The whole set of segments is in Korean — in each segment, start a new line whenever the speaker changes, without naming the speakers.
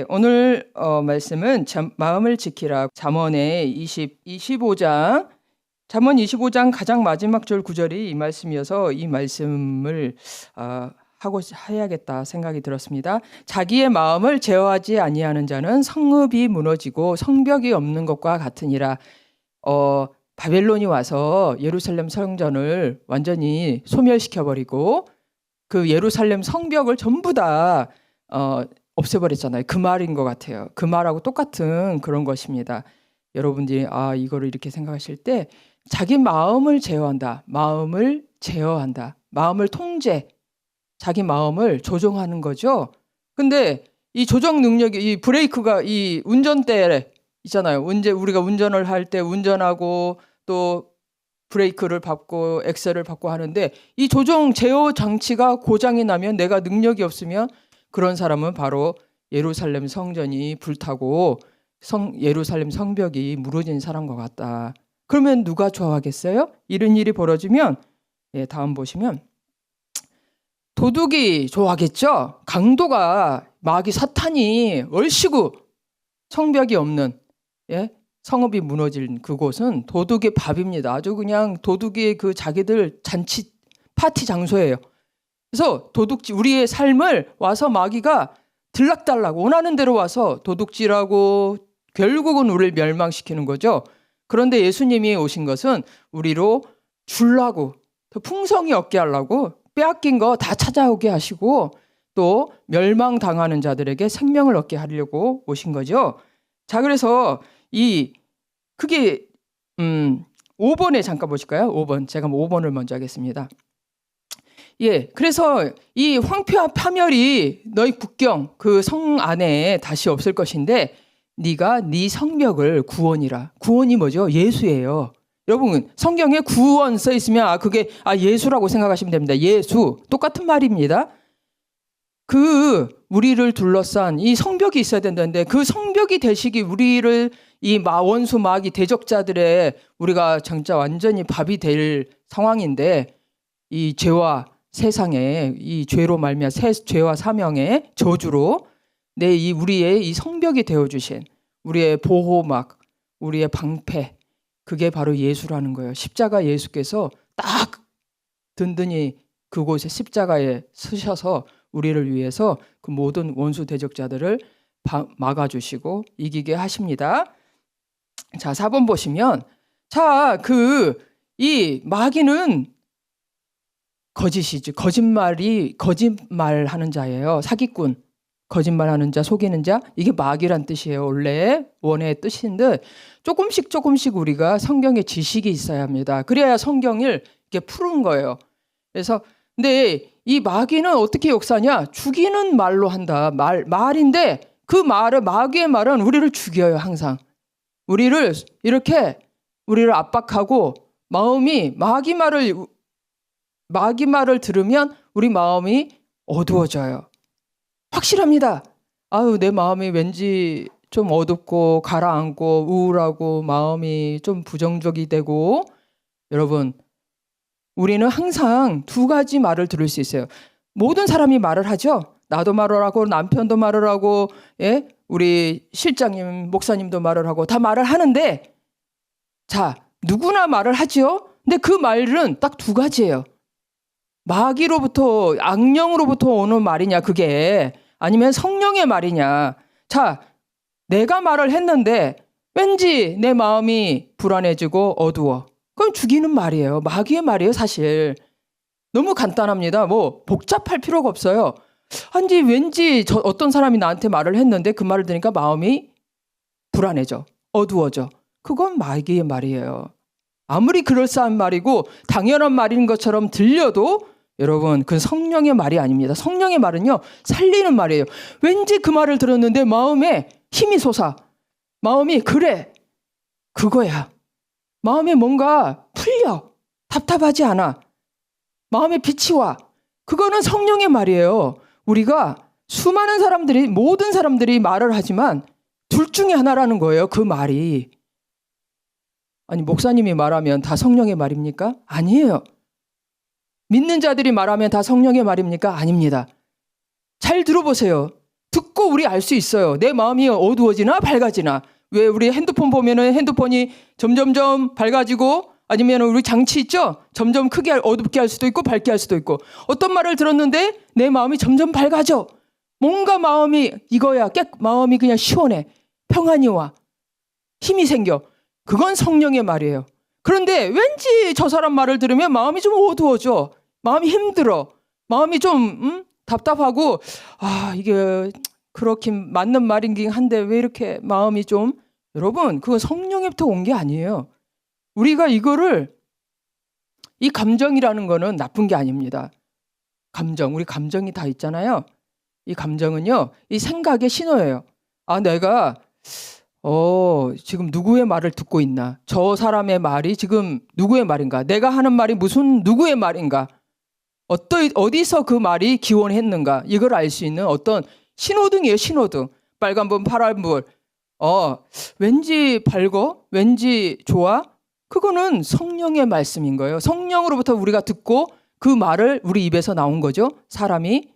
오늘 말씀은 마음을 지키라. 잠언의 25장 잠언 25장 가장 마지막 절 9절이 이 말씀이어서 이 말씀을 하고 해야겠다 생각이 들었습니다. 자기의 마음을 제어하지 아니하는 자는 성읍이 무너지고 성벽이 없는 것과 같으니라. 바벨론이 와서 예루살렘 성전을 완전히 소멸시켜버리고 그 예루살렘 성벽을 전부 다 없애버렸잖아요. 그 말인 것 같아요. 그 말하고 똑같은 그런 것입니다. 여러분들이 이거를 이렇게 생각하실 때 자기 마음을 제어한다. 마음을 제어한다. 마음을 통제. 자기 마음을 조종하는 거죠. 근데 이 조정 능력이 이 브레이크가 이 운전대 있잖아요. 우리가 운전을 할 때 운전하고 또 브레이크를 밟고 엑셀을 밟고 하는데 이 조정 제어 장치가 고장이 나면 내가 능력이 없으면 그런 사람은 바로 예루살렘 성전이 불타고 예루살렘 성벽이 무너진 사람과 같다. 그러면 누가 좋아하겠어요? 이런 일이 벌어지면 다음 보시면 도둑이 좋아하겠죠. 강도가 마귀 사탄이 얼씨구 성벽이 없는 성읍이 무너진 그곳은 도둑의 밥입니다. 아주 그냥 도둑의 그 자기들 잔치 파티 장소예요. 그래서 우리의 삶을 와서 마귀가 들락달락 원하는 대로 와서 도둑질하고 결국은 우리를 멸망시키는 거죠. 그런데 예수님이 오신 것은 우리로 주려고 더 풍성히 얻게 하려고 빼앗긴 거 다 찾아오게 하시고 또 멸망당하는 자들에게 생명을 얻게 하려고 오신 거죠. 자, 그래서 그게 5번에 잠깐 보실까요? 5번. 제가 5번을 먼저 하겠습니다. 그래서 이 황폐와 파멸이 너희 국경 그 성 안에 다시 없을 것인데 네가 네 성벽을 구원이라. 구원이 뭐죠? 예수예요. 여러분 성경에 구원 써 있으면 그게 예수라고 생각하시면 됩니다. 예수 똑같은 말입니다. 우리를 둘러싼 이 성벽이 있어야 된다는데 그 성벽이 되시기 우리를 이 원수 마귀 대적자들의 우리가 진짜 완전히 밥이 될 상황인데 이 죄와 세상에 이 죄로 말미암아 죄와 사명의 저주로 우리의 이 성벽이 되어 주신 우리의 보호막, 우리의 방패 그게 바로 예수라는 거예요. 십자가 예수께서 딱 든든히 그곳에 십자가에 서셔서 우리를 위해서 그 모든 원수 대적자들을 막아주시고 이기게 하십니다. 자, 4번 보시면 이 마귀는 거짓이지. 거짓말하는 자예요. 사기꾼. 거짓말하는 자, 속이는 자. 이게 마귀란 뜻이에요. 원래 원의 뜻인데 조금씩 우리가 성경의 지식이 있어야 합니다. 그래야 성경을 이렇게 푸는 거예요. 그래서 근데 이 마귀는 어떻게 역사하냐? 죽이는 말로 한다. 말인데 그 마귀의 말은 우리를 죽여요. 항상. 우리를 압박하고 마음이 마귀 말을 들으면 우리 마음이 어두워져요. 확실합니다. 내 마음이 왠지 좀 어둡고 가라앉고 우울하고 마음이 좀 부정적이 되고 여러분 우리는 항상 두 가지 말을 들을 수 있어요. 모든 사람이 말을 하죠. 나도 말을 하고 남편도 말을 하고 우리 실장님, 목사님도 말을 하고 다 말을 하는데 누구나 말을 하죠. 근데 그 말은 딱 두 가지예요. 마귀로부터 악령으로부터 오는 말이냐 그게 아니면 성령의 말이냐. 내가 말을 했는데 왠지 내 마음이 불안해지고 어두워. 그건 죽이는 말이에요. 마귀의 말이에요. 사실 너무 간단합니다. 복잡할 필요가 없어요. 왠지 어떤 사람이 나한테 말을 했는데 그 말을 들으니까 마음이 불안해져 어두워져. 그건 마귀의 말이에요. 아무리 그럴싸한 말이고 당연한 말인 것처럼 들려도 여러분 그건 성령의 말이 아닙니다. 성령의 말은요 살리는 말이에요. 왠지 그 말을 들었는데 마음에 힘이 솟아. 마음이 그래 그거야. 마음에 뭔가 풀려. 답답하지 않아. 마음에 빛이 와. 그거는 성령의 말이에요. 우리가 모든 사람들이 말을 하지만 둘 중에 하나라는 거예요. 그 말이. 목사님이 말하면 다 성령의 말입니까? 아니에요. 믿는 자들이 말하면 다 성령의 말입니까? 아닙니다. 잘 들어보세요. 듣고 우리 알 수 있어요. 내 마음이 어두워지나 밝아지나. 왜 우리 핸드폰 보면은 핸드폰이 점점점 밝아지고, 아니면 우리 장치 있죠? 점점 크게 어둡게 할 수도 있고 밝게 할 수도 있고. 어떤 말을 들었는데 내 마음이 점점 밝아져. 뭔가 마음이 이거야. 마음이 그냥 시원해. 평안이 와. 힘이 생겨. 그건 성령의 말이에요. 그런데 왠지 저 사람 말을 들으면 마음이 좀 어두워져. 마음이 힘들어. 마음이 좀 답답하고, 이게 그렇긴 맞는 말이긴 한데 왜 이렇게 마음이 좀. 여러분, 그건 성령에부터 온 게 아니에요. 우리가 이 감정이라는 거는 나쁜 게 아닙니다. 우리 감정이 다 있잖아요. 이 감정은요, 이 생각의 신호예요. 내가 지금 누구의 말을 듣고 있나? 저 사람의 말이 지금 누구의 말인가? 내가 하는 말이 무슨 누구의 말인가? 어디서 그 말이 기원했는가? 이걸 알 수 있는 어떤 신호등이에요, 신호등. 빨간불, 파란불. 왠지 밝어? 왠지 좋아? 그거는 성령의 말씀인 거예요. 성령으로부터 우리가 듣고 그 말을 우리 입에서 나온 거죠. 사람이.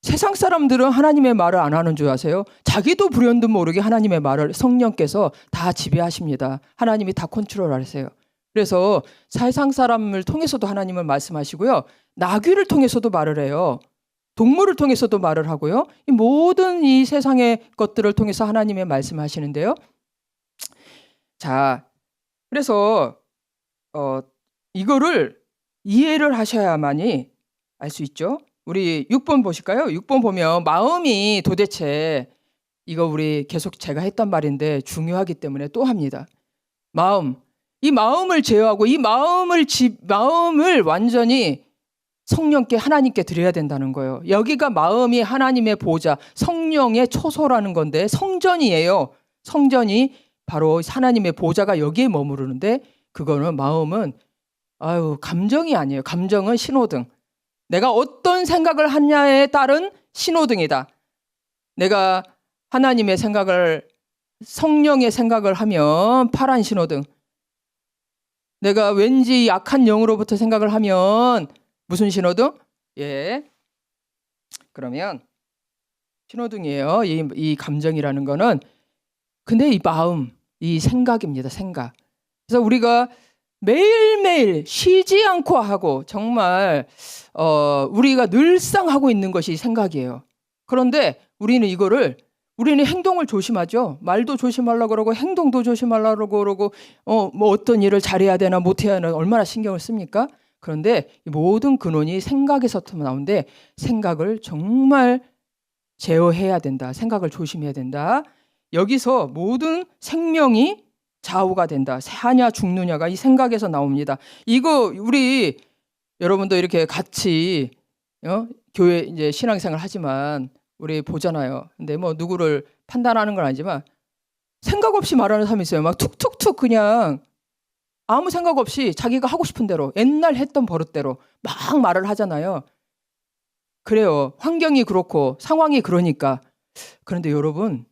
세상 사람들은 하나님의 말을 안 하는 줄 아세요? 자기도 불현듯 모르게 하나님의 말을 성령께서 다 지배하십니다. 하나님이 다 컨트롤하세요. 그래서 세상 사람을 통해서도 하나님은 말씀하시고요. 나귀를 통해서도 말을 해요. 동물을 통해서도 말을 하고요. 이 모든 이 세상의 것들을 통해서 하나님의 말씀하시는데요. 자, 그래서 이거를 이해를 하셔야만이 알 수 있죠. 우리 6번 보실까요? 6번 보면 마음이 도대체, 이거 우리 계속 제가 했던 말인데 중요하기 때문에 또 합니다. 이 마음을 제어하고 이 마음을 완전히 성령께, 하나님께 드려야 된다는 거예요. 여기가 마음이 하나님의 보좌, 성령의 초소라는 건데, 성전이에요. 성전이 바로 하나님의 보좌가 여기에 머무르는데, 그거는 마음은 감정이 아니에요. 감정은 신호등. 내가 어떤 생각을 하냐에 따른 신호등이다. 내가 하나님의 생각을, 성령의 생각을 하면 파란 신호등. 내가 왠지 약한 영으로부터 생각을 하면 무슨 신호등? 그러면 신호등이에요. 이 감정이라는 거는. 근데 이 마음, 이 생각입니다. 생각. 그래서 우리가 매일매일 쉬지 않고 하고 정말 우리가 늘상 하고 있는 것이 생각이에요. 그런데 우리는 행동을 조심하죠. 말도 조심하려고 그러고 행동도 조심하려고 그러고 어떤 일을 잘해야 되나 못해야 되나 얼마나 신경을 씁니까? 그런데 모든 근원이 생각에서 나오는데, 생각을 정말 제어해야 된다. 생각을 조심해야 된다. 여기서 모든 생명이 좌우가 된다. 사냐 죽느냐가 이 생각에서 나옵니다. 이거 우리 여러분도 이렇게 같이 교회 이제 신앙생활 하지만 우리 보잖아요. 근데 뭐 누구를 판단하는 건 아니지만 생각 없이 말하는 사람이 있어요. 막 툭툭툭 그냥 아무 생각 없이 자기가 하고 싶은 대로 옛날 했던 버릇대로 막 말을 하잖아요. 그래요. 환경이 그렇고 상황이 그러니까. 그런데 여러분,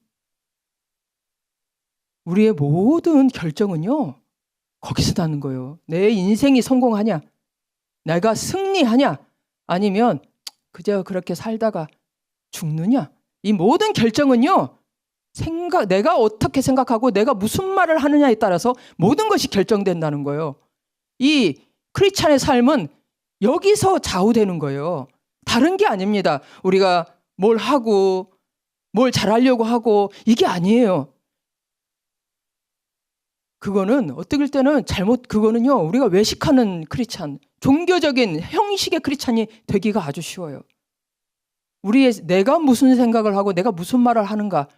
우리의 모든 결정은요, 거기서 나는 거예요. 내 인생이 성공하냐, 내가 승리하냐, 아니면 그저 그렇게 살다가 죽느냐. 이 모든 결정은요, 내가 어떻게 생각하고 내가 무슨 말을 하느냐에 따라서 모든 것이 결정된다는 거예요. 이 크리스찬의 삶은 여기서 좌우되는 거예요. 다른 게 아닙니다. 우리가 뭘 하고 뭘 잘하려고 하고 이게 아니에요. 그거는 어떨 때는 그거는요, 우리가 외식하는 크리스찬, 종교적인 형식의 크리스찬이 되기가 아주 쉬워요. 내가 무슨 생각을 하고 내가 무슨 말을 하는가,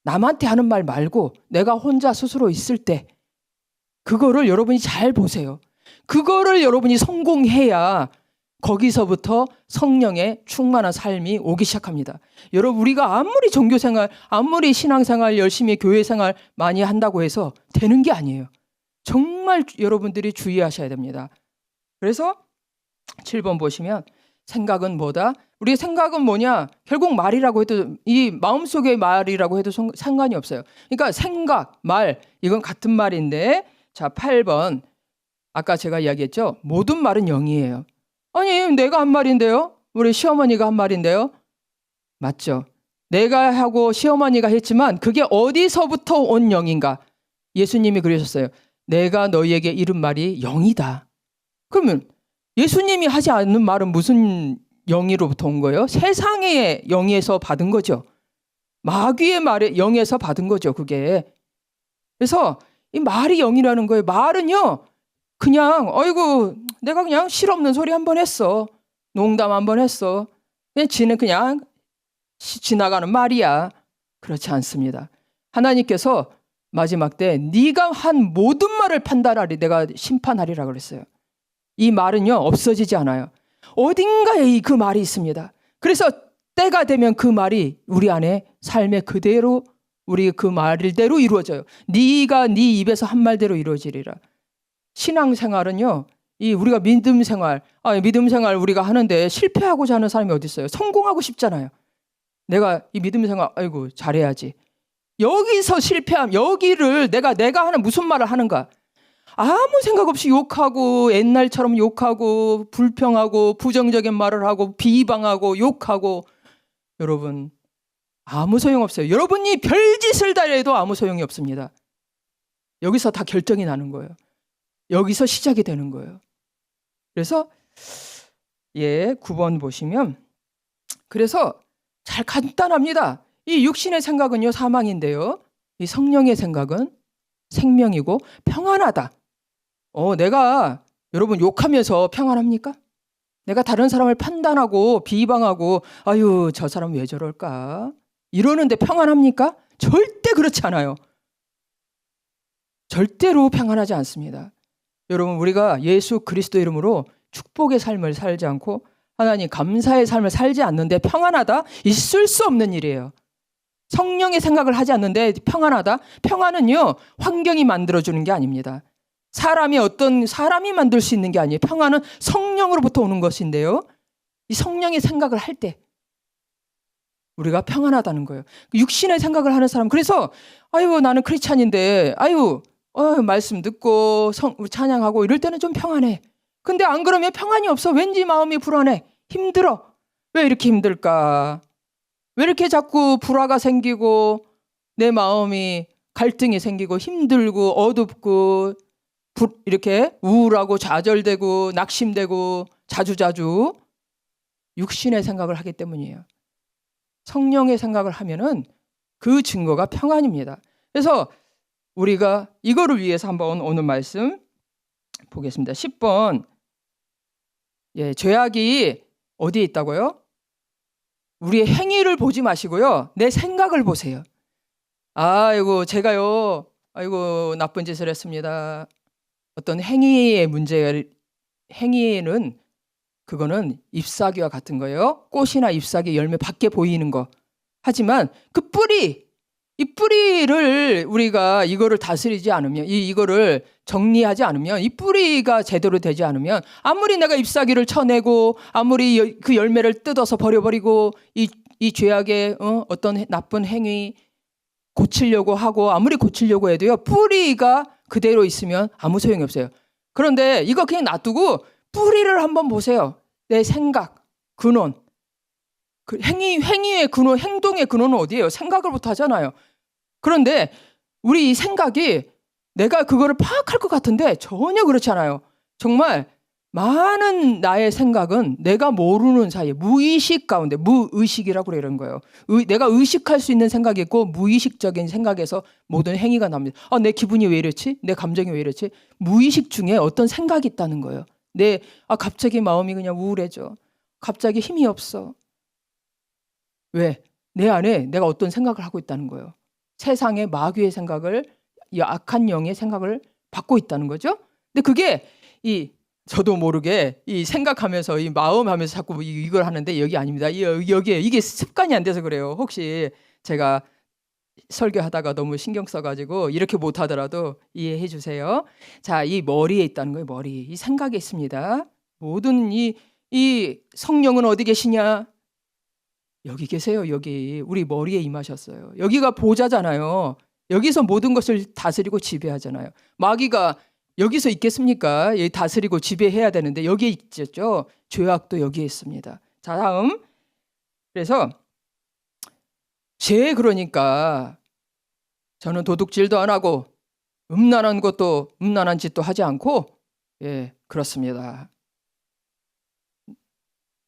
남한테 하는 말 말고 내가 혼자 스스로 있을 때 그거를 여러분이 잘 보세요. 그거를 여러분이 성공해야 거기서부터 성령의 충만한 삶이 오기 시작합니다. 여러분, 우리가 아무리 종교생활, 아무리 신앙생활, 열심히 교회생활 많이 한다고 해서 되는 게 아니에요. 정말 여러분들이 주의하셔야 됩니다. 그래서 7번 보시면 생각은 뭐다? 우리의 생각은 뭐냐? 결국 말이라고 해도, 이 마음속의 말이라고 해도 상관이 없어요. 그러니까 생각, 말, 이건 같은 말인데, 자, 8번. 아까 제가 이야기했죠? 모든 말은 영이에요. 아니, 내가 한 말인데요? 우리 시어머니가 한 말인데요? 맞죠? 내가 하고 시어머니가 했지만 그게 어디서부터 온 영인가? 예수님이 그러셨어요. 내가 너희에게 이른 말이 영이다. 그러면 예수님이 하지 않는 말은 무슨 영이로부터 온 거예요? 세상의 영에서 받은 거죠. 마귀의 말에 영에서 받은 거죠, 그게. 그래서 이 말이 영이라는 거예요. 말은요, 그냥 어이구 내가 그냥 실없는 소리 한번 했어. 농담 한번 했어. 그냥 지는 그냥 지나가는 말이야. 그렇지 않습니다. 하나님께서 마지막 때 네가 한 모든 말을 판단하리, 내가 심판하리라 그랬어요. 이 말은요 없어지지 않아요. 어딘가에 그 말이 있습니다. 그래서 때가 되면 그 말이 우리 안에 삶에 그대로 우리 그 말대로 이루어져요. 네가 네 입에서 한 말대로 이루어지리라. 신앙생활은요, 이 우리가 믿음 생활 우리가 하는데 실패하고자 하는 사람이 어디 있어요? 성공하고 싶잖아요. 내가 이 믿음 생활 아이고 잘해야지. 여기서 실패하면 여기를 내가 하는 무슨 말을 하는가? 아무 생각 없이 욕하고 옛날처럼 욕하고 불평하고 부정적인 말을 하고 비방하고 욕하고, 여러분 아무 소용없어요. 여러분이 별짓을 다 해도 아무 소용이 없습니다. 여기서 다 결정이 나는 거예요. 여기서 시작이 되는 거예요. 그래서 9번 보시면, 그래서 잘 간단합니다. 이 육신의 생각은요 사망인데요, 이 성령의 생각은 생명이고 평안하다. 내가 여러분 욕하면서 평안합니까? 내가 다른 사람을 판단하고 비방하고 아유 저 사람 왜 저럴까 이러는데 평안합니까? 절대 그렇지 않아요. 절대로 평안하지 않습니다. 여러분 우리가 예수 그리스도 이름으로 축복의 삶을 살지 않고 하나님 감사의 삶을 살지 않는데 평안하다? 있을 수 없는 일이에요. 성령의 생각을 하지 않는데 평안하다? 평안은요 환경이 만들어주는 게 아닙니다. 사람이 만들 수 있는 게 아니에요. 평안은 성령으로부터 오는 것인데요, 이 성령의 생각을 할 때 우리가 평안하다는 거예요. 육신의 생각을 하는 사람, 그래서 아유 나는 크리스찬인데 말씀 듣고 찬양하고 이럴 때는 좀 평안해. 근데 안 그러면 평안이 없어. 왠지 마음이 불안해. 힘들어. 왜 이렇게 힘들까? 왜 이렇게 자꾸 불화가 생기고 내 마음이 갈등이 생기고 힘들고 어둡고 이렇게 우울하고 좌절되고 낙심되고 자주자주? 육신의 생각을 하기 때문이에요. 성령의 생각을 하면은 그 증거가 평안입니다. 그래서 우리가 이거를 위해서 한번 오늘 말씀 보겠습니다. 10번. 죄악이 어디에 있다고요? 우리의 행위를 보지 마시고요, 내 생각을 보세요. 아이고 제가요 나쁜 짓을 했습니다. 어떤 행위의 행위는 그거는 잎사귀와 같은 거예요. 꽃이나 잎사귀 열매 밖에 보이는 거. 하지만 그 이 뿌리를 우리가 이거를 다스리지 않으면, 이거를 정리하지 않으면, 이 뿌리가 제대로 되지 않으면 아무리 내가 잎사귀를 쳐내고 아무리 그 열매를 뜯어서 버려버리고 이 죄악의 어떤 나쁜 행위 고치려고 하고 아무리 고치려고 해도요 뿌리가 그대로 있으면 아무 소용이 없어요. 그런데 이거 그냥 놔두고 뿌리를 한번 보세요. 내 생각, 근원. 그 행위의 근원, 행동의 근원은 어디예요? 생각을부터 하잖아요. 그런데 우리 이 생각이 내가 그거를 파악할 것 같은데 전혀 그렇지 않아요. 정말 많은 나의 생각은 내가 모르는 사이에 무의식 가운데, 무의식이라고 그러는 거예요. 내가 의식할 수 있는 생각이 있고 무의식적인 생각에서 모든 행위가 납니다. 내 기분이 왜 이렇지? 내 감정이 왜 이렇지? 무의식 중에 어떤 생각이 있다는 거예요. 갑자기 마음이 그냥 우울해져. 갑자기 힘이 없어. 왜? 내 안에 내가 어떤 생각을 하고 있다는 거예요. 세상의 마귀의 생각을, 이 악한 영의 생각을 받고 있다는 거죠. 근데 그게 저도 모르게 이 생각하면서 이 마음하면서 자꾸 이걸 하는데 여기 아닙니다. 여기에 이게 습관이 안 돼서 그래요. 혹시 제가 설교하다가 너무 신경 써가지고 이렇게 못하더라도 이해해 주세요. 자, 이 머리에 있다는 거예요. 머리. 이 생각에 있습니다. 모든 이 성령은 어디 계시냐? 여기 계세요. 여기 우리 머리에 임하셨어요. 여기가 보좌잖아요. 여기서 모든 것을 다스리고 지배하잖아요. 마귀가 여기서 있겠습니까? 여기 다스리고 지배해야 되는데 여기에 있죠. 죄악도 여기에 있습니다. 자, 다음. 그래서 제 그러니까 저는 도둑질도 안 하고 음란한 짓도 하지 않고 그렇습니다.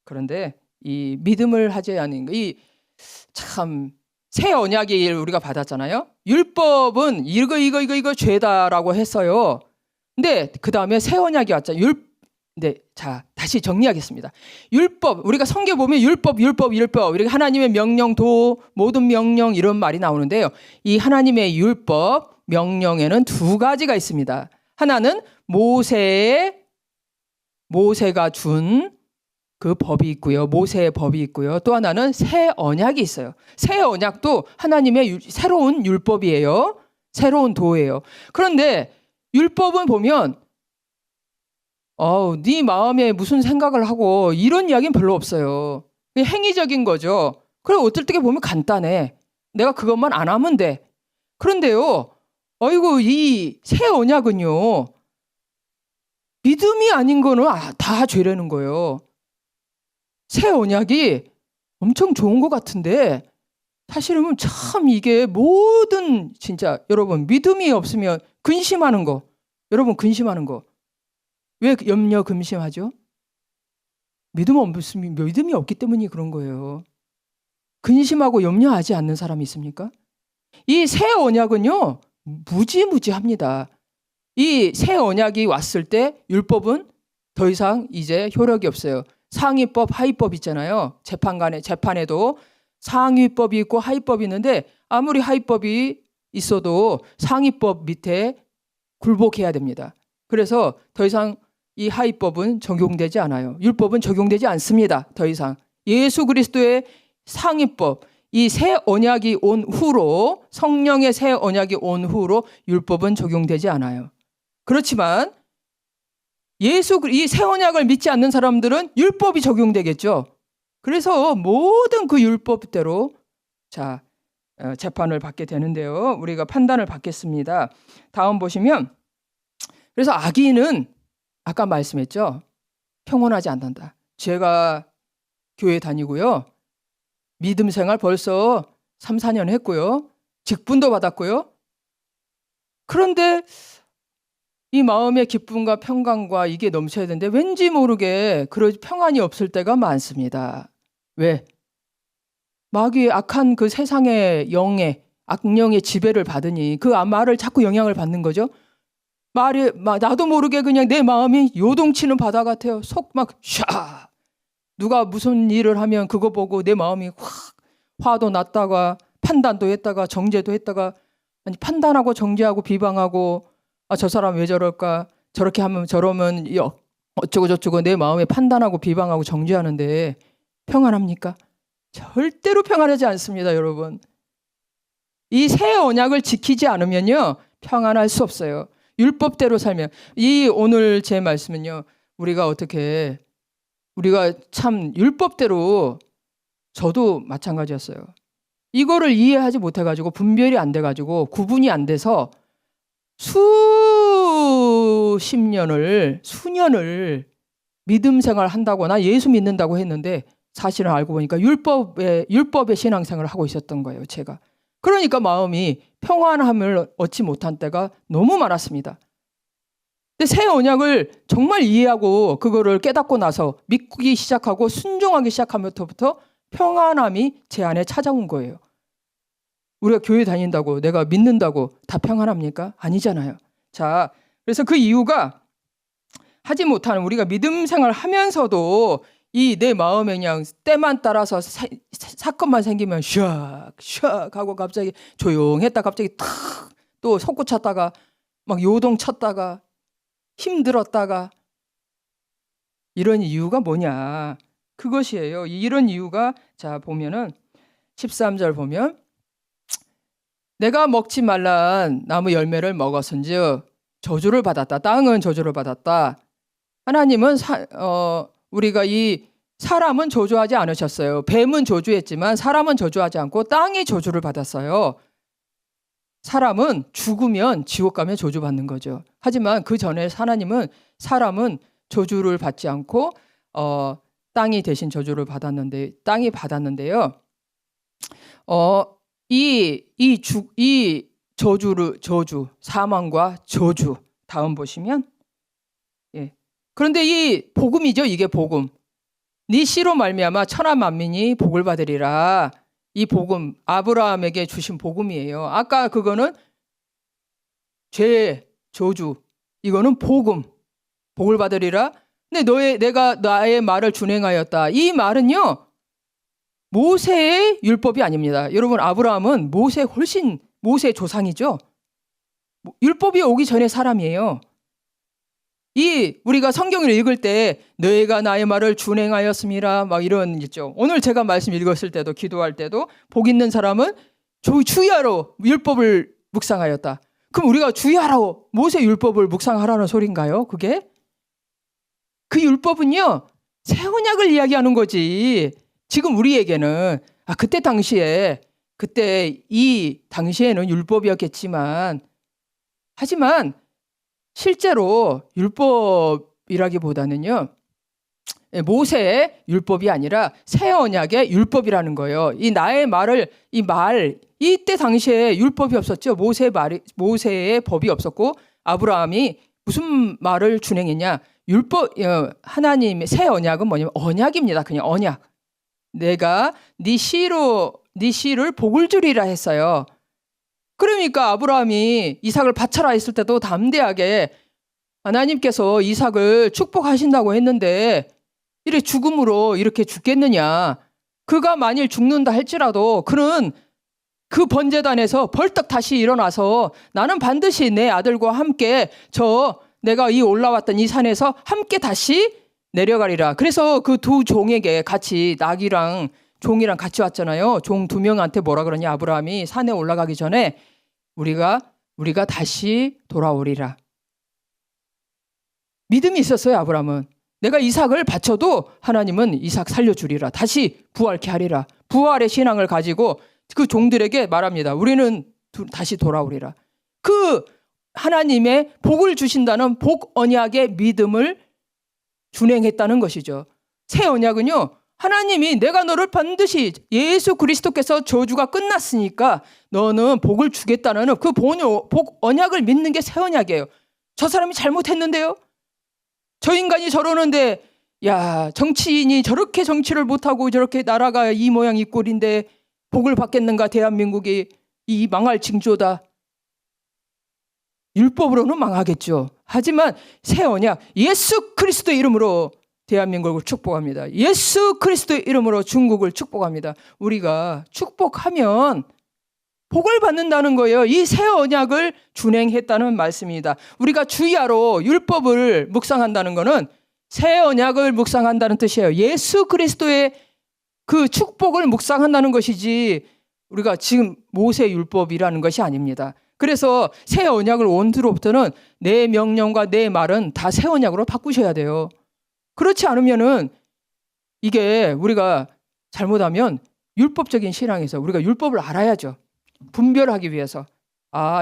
그런데 이 믿음을 하지 않은 이 참 새 언약을 우리가 받았잖아요. 율법은 이거 죄다라고 했어요. 근데 그 다음에 새 언약이 왔잖아요. 네, 자 다시 정리하겠습니다. 율법, 우리가 성경 보면 율법 이렇게 하나님의 명령, 모든 명령 이런 말이 나오는데요. 이 하나님의 율법 명령에는 두 가지가 있습니다. 하나는 모세가 준 그 법이 있고요. 모세의 법이 있고요. 또 하나는 새 언약이 있어요. 새 언약도 하나님의 새로운 율법이에요. 새로운 도예요. 그런데 율법은 보면 네 마음에 무슨 생각을 하고 이런 이야기는 별로 없어요. 행위적인 거죠. 그래 어떨 때 보면 간단해. 내가 그것만 안 하면 돼. 그런데요. 이 새 언약은요. 믿음이 아닌 거는 다 죄라는 거예요. 새 언약이 엄청 좋은 것 같은데 사실은 참 이게 모든 진짜 여러분 믿음이 없으면 근심하는 거. 여러분 근심하는 거. 왜 염려 근심하죠? 믿음이 없기 때문이 그런 거예요. 근심하고 염려하지 않는 사람이 있습니까? 이 새 언약은요. 무지무지합니다. 이 새 언약이 왔을 때 율법은 더 이상 이제 효력이 없어요. 상위법, 하위법 있잖아요. 재판에도 상위법이 있고 하위법이 있는데 아무리 하위법이 있어도 상위법 밑에 굴복해야 됩니다. 그래서 더 이상 이 하위법은 적용되지 않아요. 율법은 적용되지 않습니다. 더 이상. 예수 그리스도의 상위법, 이 새 언약이 온 후로 성령의 새 언약이 온 후로 율법은 적용되지 않아요. 그렇지만 이 새 언약을 믿지 않는 사람들은 율법이 적용되겠죠. 그래서 모든 그 율법대로 재판을 받게 되는데요. 우리가 판단을 받겠습니다. 다음 보시면 그래서 악인은 아까 말씀했죠. 평온하지 않는다. 제가 교회 다니고요. 믿음 생활 벌써 3, 4년 했고요. 직분도 받았고요. 그런데 이 마음의 기쁨과 평강과 이게 넘쳐야 되는데 왠지 모르게 그런 평안이 없을 때가 많습니다. 왜? 마귀의 악한 그 세상의 악령의 지배를 받으니 그 말을 자꾸 영향을 받는 거죠. 나도 모르게 그냥 내 마음이 요동치는 바다 같아요. 속 막 샤. 누가 무슨 일을 하면 그거 보고 내 마음이 확 화도 났다가 판단도 했다가 정죄도 했다가 판단하고 정죄하고 비방하고 저 사람 왜 저럴까? 저렇게 하면 저러면 어쩌고 저쩌고 내 마음에 판단하고 비방하고 정죄하는데 평안합니까? 절대로 평안하지 않습니다, 여러분. 이 새 언약을 지키지 않으면요. 평안할 수 없어요. 율법대로 살면 오늘 제 말씀은요. 우리가 참 율법대로 저도 마찬가지였어요. 이거를 이해하지 못해가지고 분별이 안 돼가지고 구분이 안 돼서 수년을 믿음 생활 한다거나 예수 믿는다고 했는데 사실은 알고 보니까 율법의 신앙생활을 하고 있었던 거예요, 제가. 그러니까 마음이 평안함을 얻지 못한 때가 너무 많았습니다. 근데 새 언약을 정말 이해하고 그거를 깨닫고 나서 믿기 시작하고 순종하기 시작하면서부터 평안함이 제 안에 찾아온 거예요. 우리가 교회 다닌다고 내가 믿는다고 다 평안합니까? 아니잖아요. 자, 그래서 그 이유가 하지 못하는 우리가 믿음 생활을 하면서도 이 내 마음에 그냥 때만 따라서 사건만 생기면 샥 하고 갑자기 조용했다 갑자기 탁 또 솟구쳤다가 막 요동쳤다가 힘들었다가 이런 이유가 뭐냐? 그것이에요. 이런 이유가 자 보면은 13절 보면 내가 먹지 말란 나무 열매를 먹었은즉 저주를 받았다. 땅은 저주를 받았다. 하나님은 우리가 이 사람은 저주하지 않으셨어요. 뱀은 저주했지만 사람은 저주하지 않고 땅이 저주를 받았어요. 사람은 죽으면 지옥 가면 저주받는 거죠. 하지만 그 전에 하나님은 사람은 저주를 받지 않고 땅이 대신 저주를 받았는데요. 이 저주, 사망과 저주 다음 보시면, 예. 그런데 이 복음이죠. 이게 복음. 네 씨로 말미암아 천하 만민이 복을 받으리라. 이 복음, 아브라함에게 주신 복음이에요. 아까 그거는 죄, 저주. 이거는 복음. 복을 받으리라. 근데 내가 나의 말을 준행하였다. 이 말은요, 모세의 율법이 아닙니다. 여러분, 아브라함은 모세 조상이죠. 율법이 오기 전에 사람이에요. 우리가 성경을 읽을 때 너희가 나의 말을 준행하였음이라 막 이런 있죠. 오늘 제가 말씀 읽었을 때도 기도할 때도 복 있는 사람은 주의하러 율법을 묵상하였다. 그럼 우리가 주의하라고 모세 율법을 묵상하라는 소린가요? 그게? 그 율법은요, 새 언약을 이야기하는 거지. 지금 우리에게는 그때 이 당시에는 율법이었겠지만, 하지만 실제로 율법이라기보다는요, 모세의 율법이 아니라 새 언약의 율법이라는 거예요. 나의 말을 이때 당시에 율법이 없었죠. 모세의 법이 없었고, 아브라함이 무슨 말을 준행했냐? 하나님의 새 언약은 뭐냐면 언약입니다. 그냥 언약. 내가 네 씨를 복을 주리라 했어요. 그러니까 아브라함이 이삭을 바쳐라 했을 때도 담대하게 하나님께서 이삭을 축복하신다고 했는데 이래 죽음으로 이렇게 죽겠느냐. 그가 만일 죽는다 할지라도 그는 그 번제단에서 벌떡 다시 일어나서 나는 반드시 내 아들과 함께 내가 올라왔던 이 산에서 함께 다시 내려가리라. 그래서 그 두 종에게 같이 낙이랑 종이랑 같이 왔잖아요. 종 2명한테 뭐라 그러냐. 아브라함이 산에 올라가기 전에 우리가 다시 돌아오리라. 믿음이 있었어요. 아브라함은. 내가 이삭을 바쳐도 하나님은 이삭 살려주리라. 다시 부활케 하리라. 부활의 신앙을 가지고 그 종들에게 말합니다. 우리는 다시 돌아오리라. 그 하나님의 복을 주신다는 복 언약의 믿음을 준행했다는 것이죠. 새 언약은요, 하나님이 내가 너를 반드시 예수 그리스도께서 저주가 끝났으니까 너는 복을 주겠다는 그 복 언약을 믿는 게 새 언약이에요. 저 사람이 잘못했는데요. 저 인간이 저러는데 정치인이 저렇게 정치를 못하고 저렇게 나라가 이 모양 이 꼴인데 복을 받겠는가. 대한민국이 이 망할 징조다. 율법으로는 망하겠죠. 하지만 새 언약 예수 그리스도의 이름으로 대한민국을 축복합니다. 예수 그리스도의 이름으로 중국을 축복합니다. 우리가 축복하면 복을 받는다는 거예요. 이 새 언약을 준행했다는 말씀입니다. 우리가 주의하러 율법을 묵상한다는 것은 새 언약을 묵상한다는 뜻이에요. 예수 그리스도의 그 축복을 묵상한다는 것이지 우리가 지금 모세 율법이라는 것이 아닙니다. 그래서 새 언약을 온두로부터는 내 명령과 내 말은 다 새 언약으로 바꾸셔야 돼요. 그렇지 않으면은 이게 우리가 잘못하면 율법적인 신앙에서 우리가 율법을 알아야죠. 분별하기 위해서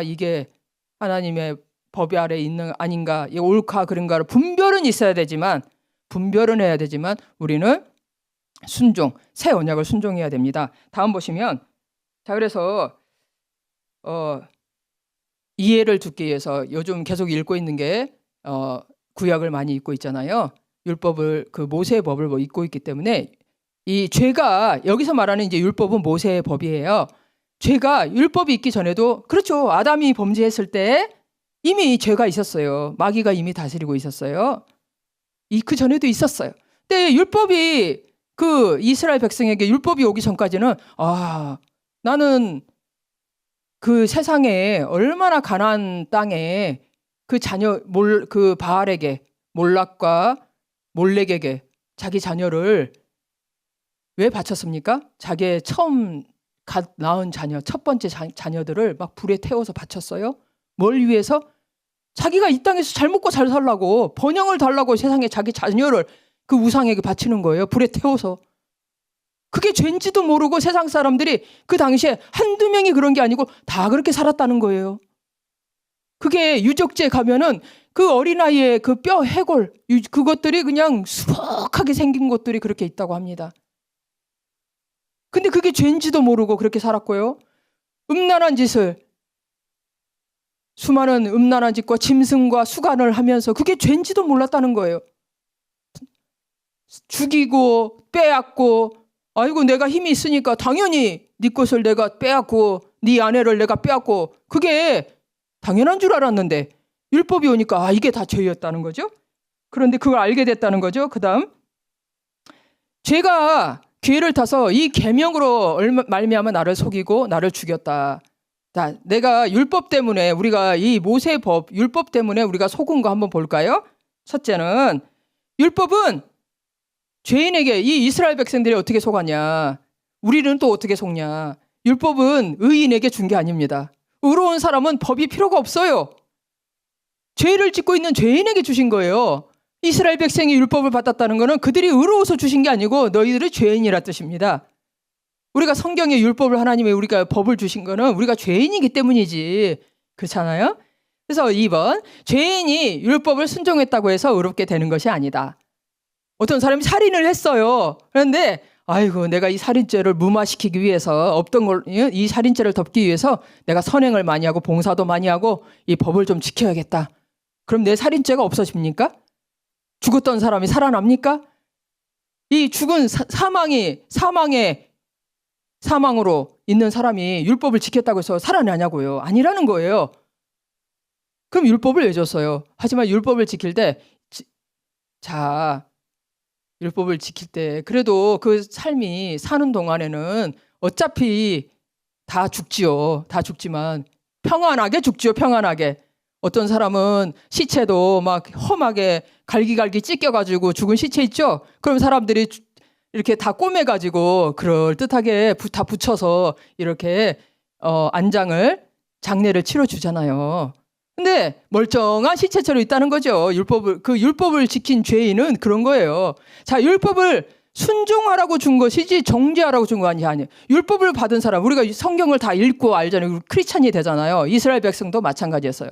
이게 하나님의 법 아래 있는 아닌가, 이게 옳까 그른가를 분별은 있어야 되지만 분별은 해야 되지만 우리는 새 언약을 순종해야 됩니다. 다음 보시면 그래서 이해를 듣기 위해서 요즘 계속 읽고 있는 게 구약을 많이 읽고 있잖아요. 율법을 모세의 법을 읽고 있기 때문에 이 죄가 여기서 말하는 이제 율법은 모세의 법이에요. 죄가 율법이 있기 전에도 그렇죠. 아담이 범죄했을 때 이미 죄가 있었어요. 마귀가 이미 다스리고 있었어요. 그 전에도 있었어요. 근데 율법이 이스라엘 백성에게 율법이 오기 전까지는 나는 그 세상에 얼마나 가나안 땅에 그 바알에게 몰락과 몰렉에게 자기 자녀를 왜 바쳤습니까? 자기의 처음 낳은 자녀, 첫 번째 자녀들을 막 불에 태워서 바쳤어요. 뭘 위해서? 자기가 이 땅에서 잘 먹고 잘 살라고, 번영을 달라고 세상에 자기 자녀를 그 우상에게 바치는 거예요. 불에 태워서. 그게 죄인지도 모르고 세상 사람들이 그 당시에 한두 명이 그런 게 아니고 다 그렇게 살았다는 거예요. 그게 유적지에 가면은 그 어린아이의 그 뼈 해골, 그것들이 그냥 수북하게 생긴 것들이 그렇게 있다고 합니다. 근데 그게 죄인지도 모르고 그렇게 살았고요. 음란한 짓을, 수많은 음란한 짓과 짐승과 수간을 하면서 그게 죄인지도 몰랐다는 거예요. 죽이고 빼앗고, 아이고 내가 힘이 있으니까 당연히 네 것을 내가 빼앗고 네 아내를 내가 빼앗고, 그게 당연한 줄 알았는데 율법이 오니까 이게 다 죄였다는 거죠. 그런데 그걸 알게 됐다는 거죠. 그 다음, 죄가 기회를 타서 이 계명으로 말미암아 나를 속이고 나를 죽였다. 자, 내가 율법 때문에, 우리가 이 모세법 율법 때문에 우리가 속은 거 한번 볼까요? 첫째는, 율법은 죄인에게, 이 이스라엘 백성들이 어떻게 속았냐, 우리는 또 어떻게 속냐. 율법은 의인에게 준 게 아닙니다. 의로운 사람은 법이 필요가 없어요. 죄를 짓고 있는 죄인에게 주신 거예요. 이스라엘 백성이 율법을 받았다는 것은 그들이 의로워서 주신 게 아니고 너희들이 죄인이라 뜻입니다. 우리가 성경에 율법을, 하나님이 우리가 법을 주신 거는 우리가 죄인이기 때문이지, 그렇잖아요. 그래서 2번, 죄인이 율법을 순종했다고 해서 의롭게 되는 것이 아니다. 어떤 사람이 살인을 했어요. 그런데 아이고 내가 이 살인죄를 무마시키기 위해서, 없던 걸, 이 살인죄를 덮기 위해서 내가 선행을 많이 하고 봉사도 많이 하고 이 법을 좀 지켜야겠다. 그럼 내 살인죄가 없어집니까? 죽었던 사람이 살아납니까? 이 죽은 사망으로 있는 사람이 율법을 지켰다고 해서 살아나냐고요? 아니라는 거예요. 그럼 율법을 왜 줬어요? 하지만 율법을 지킬 때, 율법을 지킬 때 그래도 그 삶이 사는 동안에는 어차피 다 죽지요. 다 죽지만 평안하게 죽지요. 평안하게. 어떤 사람은 시체도 막 험하게 갈기갈기 찢겨가지고 죽은 시체 있죠? 그럼 사람들이 이렇게 다 꼬매가지고 그럴듯하게 다 붙여서 이렇게 장례를 치러주잖아요. 근데 멀쩡한 시체처럼 있다는 거죠. 그 율법을 지킨 죄인은 그런 거예요. 자, 율법을 순종하라고 준 것이지 정죄하라고 준 거 아니에요. 율법을 받은 사람, 우리가 성경을 다 읽고 알잖아요. 크리스찬이 되잖아요. 이스라엘 백성도 마찬가지였어요.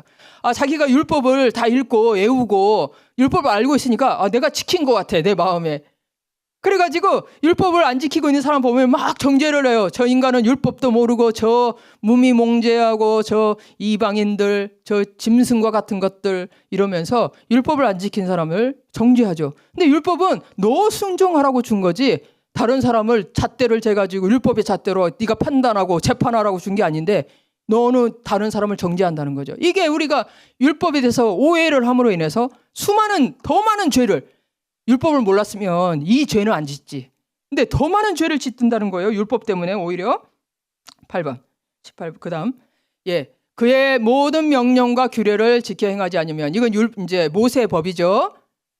자기가 율법을 다 읽고 외우고 율법을 알고 있으니까 내가 지킨 것 같아, 내 마음에. 그래가지고 율법을 안 지키고 있는 사람 보면 막 정죄를 해요. 저 인간은 율법도 모르고 저 무미몽제하고 저 이방인들, 저 짐승과 같은 것들, 이러면서 율법을 안 지킨 사람을 정죄하죠. 근데 율법은 너 순종하라고 준 거지, 다른 사람을 잣대를 재가지고 율법의 잣대로 네가 판단하고 재판하라고 준 게 아닌데 너는 다른 사람을 정죄한다는 거죠. 이게 우리가 율법에 대해서 오해를 함으로 인해서 더 많은 죄를, 율법을 몰랐으면 이 죄는 안 짓지. 근데 더 많은 죄를 짓는다는 거예요. 율법 때문에 오히려. 8번, 18번. 그 다음. 그의 모든 명령과 규례를 지켜 행하지 않으면, 이건 이제 모세의 법이죠.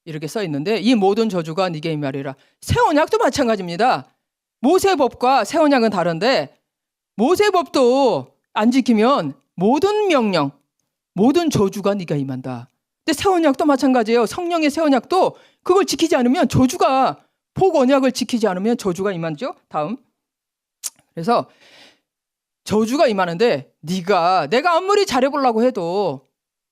이렇게 써 있는데, 이 모든 저주가 네게 임하리라. 새 언약도 마찬가지입니다. 모세의 법과 새 언약은 다른데, 모세의 법도 안 지키면 모든 명령, 모든 저주가 네가 임한다. 근데 새 언약도 마찬가지예요. 성령의 새 언약도 그걸 지키지 않으면 저주가, 복 언약을 지키지 않으면 저주가 임하죠. 다음. 그래서 저주가 임하는데 내가 아무리 잘해보려고 해도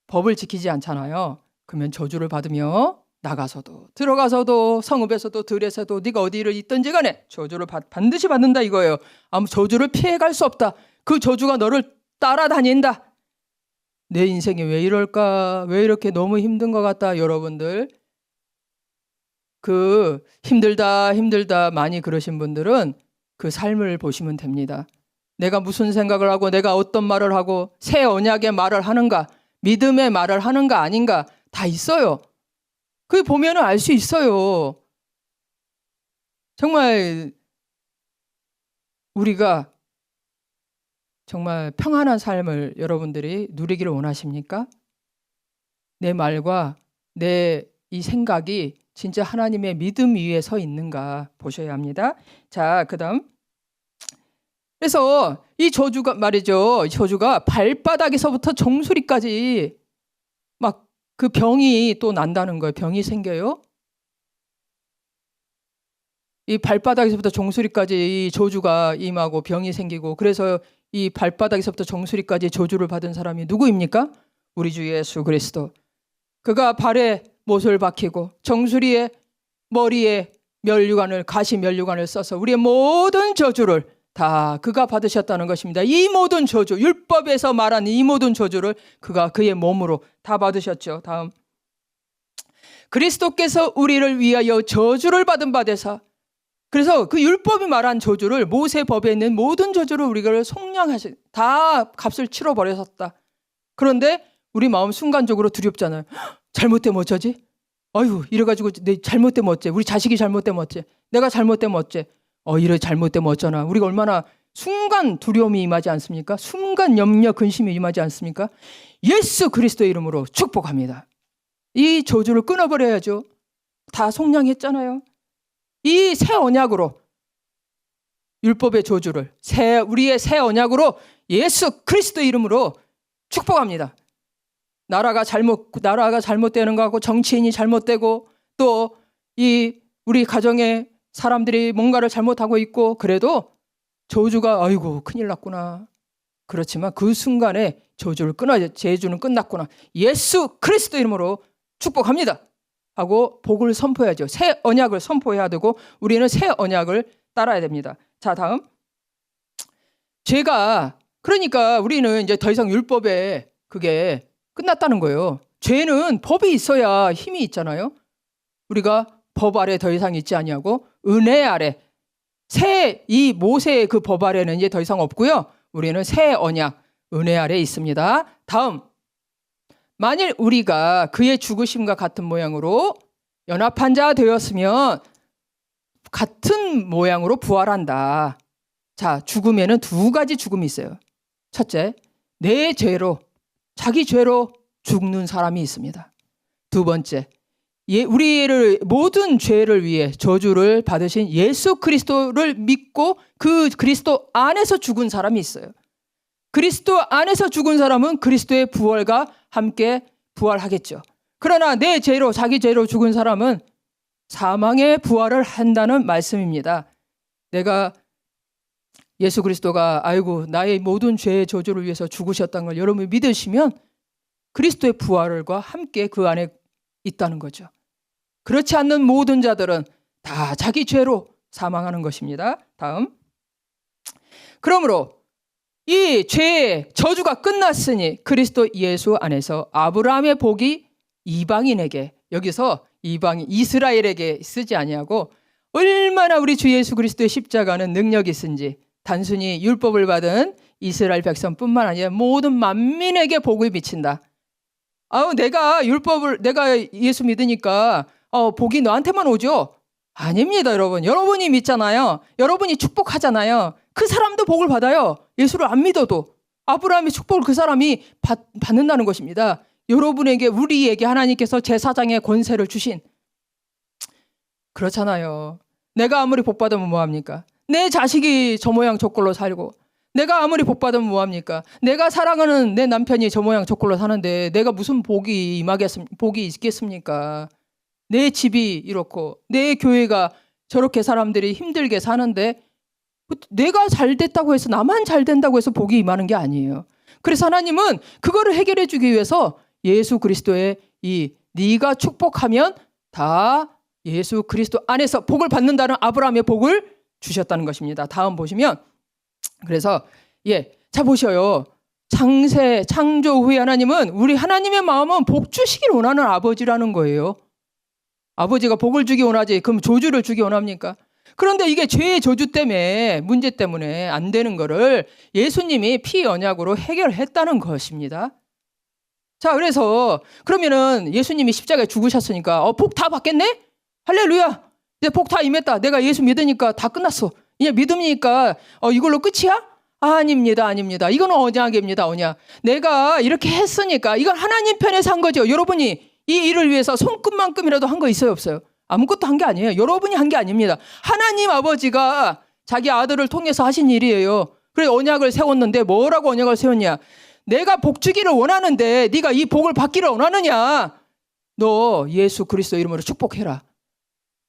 법을 지키지 않잖아요. 그러면 저주를 받으며 나가서도 들어가서도 성읍에서도 들에서도 네가 어디를 있든지 간에 저주를 반드시 받는다 이거예요. 저주를 피해갈 수 없다. 그 저주가 너를 따라다닌다. 내 인생이 왜 이럴까? 왜 이렇게 너무 힘든 것 같다. 여러분들 그 힘들다 많이 그러신 분들은 그 삶을 보시면 됩니다. 내가 무슨 생각을 하고 내가 어떤 말을 하고 새 언약의 말을 하는가, 믿음의 말을 하는가 아닌가 다 있어요. 그게 보면은 알 수 있어요. 정말 우리가 정말 평안한 삶을 여러분들이 누리기를 원하십니까? 내 말과 내 이 생각이 진짜 하나님의 믿음 위에 서 있는가 보셔야 합니다. 자, 그 다음. 그래서 이 저주가 말이죠. 저주가 발바닥에서부터 정수리까지 막 그 병이 또 난다는 거예요. 병이 생겨요. 이 발바닥에서부터 정수리까지 이 저주가 임하고 병이 생기고, 그래서 이 발바닥에서부터 정수리까지 저주를 받은 사람이 누구입니까? 우리 주 예수 그리스도. 그가 발에 못을 박히고 정수리에 머리에 가시 면류관을 써서 우리의 모든 저주를 다 그가 받으셨다는 것입니다. 이 모든 저주, 율법에서 말한 이 모든 저주를 그가 그의 몸으로 다 받으셨죠. 다음, 그리스도께서 우리를 위하여 저주를 받은 바 되사, 그래서 그 율법이 말한 저주를, 모세법에 있는 모든 저주를 우리가 속량하신, 다 값을 치러버렸었다. 그런데 우리 마음 순간적으로 두렵잖아요. 잘못되면 어쩌지? 아유, 이래가지고 내 잘못되면 어째? 우리 자식이 잘못되면 어째? 내가 잘못되면 어째? 이래 잘못되면 어쩌나? 우리가 얼마나 순간 두려움이 임하지 않습니까? 순간 염려, 근심이 임하지 않습니까? 예수 그리스도의 이름으로 축복합니다. 이 저주를 끊어버려야죠. 다 속량했잖아요. 이 새 언약으로, 율법의 저주를 우리의 새 언약으로 예수 그리스도의 이름으로 축복합니다. 나라가 잘못되는 거 하고, 정치인이 잘못되고, 또 우리 가정의 사람들이 뭔가를 잘못하고 있고, 그래도 저주가 아이고 큰일 났구나. 그렇지만 그 순간에 저주를 제주는 끝났구나. 예수 그리스도 이름으로 축복합니다 하고 복을 선포해야죠. 새 언약을 선포해야 되고, 우리는 새 언약을 따라야 됩니다. 자, 다음, 그러니까 우리는 이제 더 이상 율법에 그게 끝났다는 거예요. 죄는 법이 있어야 힘이 있잖아요. 우리가 법 아래 더 이상 있지 아니하고 은혜 아래, 이 모세의 그 법 아래는 이제 더 이상 없고요. 우리는 새 언약, 은혜 아래 있습니다. 다음, 만일 우리가 그의 죽으심과 같은 모양으로 연합한 자 되었으면 같은 모양으로 부활한다. 자, 죽음에는 두 가지 죽음이 있어요. 첫째, 내 죄로, 자기 죄로 죽는 사람이 있습니다. 두 번째, 우리를 모든 죄를 위해 저주를 받으신 예수 그리스도를 믿고 그 그리스도 안에서 죽은 사람이 있어요. 그리스도 안에서 죽은 사람은 그리스도의 부활과 함께 부활하겠죠. 그러나 내 죄로, 자기 죄로 죽은 사람은 사망의 부활을 한다는 말씀입니다. 내가 예수 그리스도가 아이고 나의 모든 죄의 저주를 위해서 죽으셨다는 걸 여러분이 믿으시면 그리스도의 부활과 함께 그 안에 있다는 거죠. 그렇지 않는 모든 자들은 다 자기 죄로 사망하는 것입니다. 다음, 그러므로 이 죄의 저주가 끝났으니 그리스도 예수 안에서 아브라함의 복이 이방인에게, 여기서 이스라엘에게 쓰지 아니하고 얼마나 우리 주 예수 그리스도의 십자가는 능력이 있은지, 단순히 율법을 받은 이스라엘 백성뿐만 아니라 모든 만민에게 복을 미친다. 내가 예수 믿으니까 복이 너한테만 오죠? 아닙니다, 여러분. 여러분이 믿잖아요. 여러분이 축복하잖아요. 그 사람도 복을 받아요. 예수를 안 믿어도. 아브라함의 축복을 그 사람이 받는다는 것입니다. 우리에게 하나님께서 제사장의 권세를 주신. 그렇잖아요. 내가 아무리 복 받으면 뭐합니까? 내 자식이 저 모양 저 꼴로 살고, 내가 아무리 복 받으면 뭐합니까? 내가 사랑하는 내 남편이 저 모양 저 꼴로 사는데 내가 무슨 복이 있겠습니까? 내 집이 이렇고 내 교회가 저렇게 사람들이 힘들게 사는데 내가 잘 됐다고 해서, 나만 잘 된다고 해서 복이 임하는 게 아니에요. 그래서 하나님은 그거를 해결해 주기 위해서 예수 그리스도의 네가 축복하면 다 예수 그리스도 안에서 복을 받는다는 아브라함의 복을 주셨다는 것입니다. 다음 보시면, 그래서 자 보셔요. 창조 후에 하나님은, 우리 하나님의 마음은 복 주시길 원하는 아버지라는 거예요. 아버지가 복을 주기 원하지 그럼 저주를 주기 원합니까? 그런데 이게 죄의 저주 때문에, 문제 때문에 안 되는 거를 예수님이 피 언약으로 해결했다는 것입니다. 자, 그래서 그러면은 예수님이 십자가에 죽으셨으니까 복 다 받겠네? 할렐루야! 이제 복 다 임했다. 내가 예수 믿으니까 다 끝났어. 이제 믿으니까 이걸로 끝이야? 아닙니다. 이건 언약입니다. 언약. 내가 이렇게 했으니까 이건 하나님 편에서 한 거죠. 여러분이 이 일을 위해서 손끝만큼이라도 한 거 있어요, 없어요? 아무것도 한 게 아니에요. 여러분이 한 게 아닙니다. 하나님 아버지가 자기 아들을 통해서 하신 일이에요. 그래서 언약을 세웠는데 뭐라고 언약을 세웠냐? 내가 복 주기를 원하는데 네가 이 복을 받기를 원하느냐? 너 예수 그리스도 이름으로 축복해라.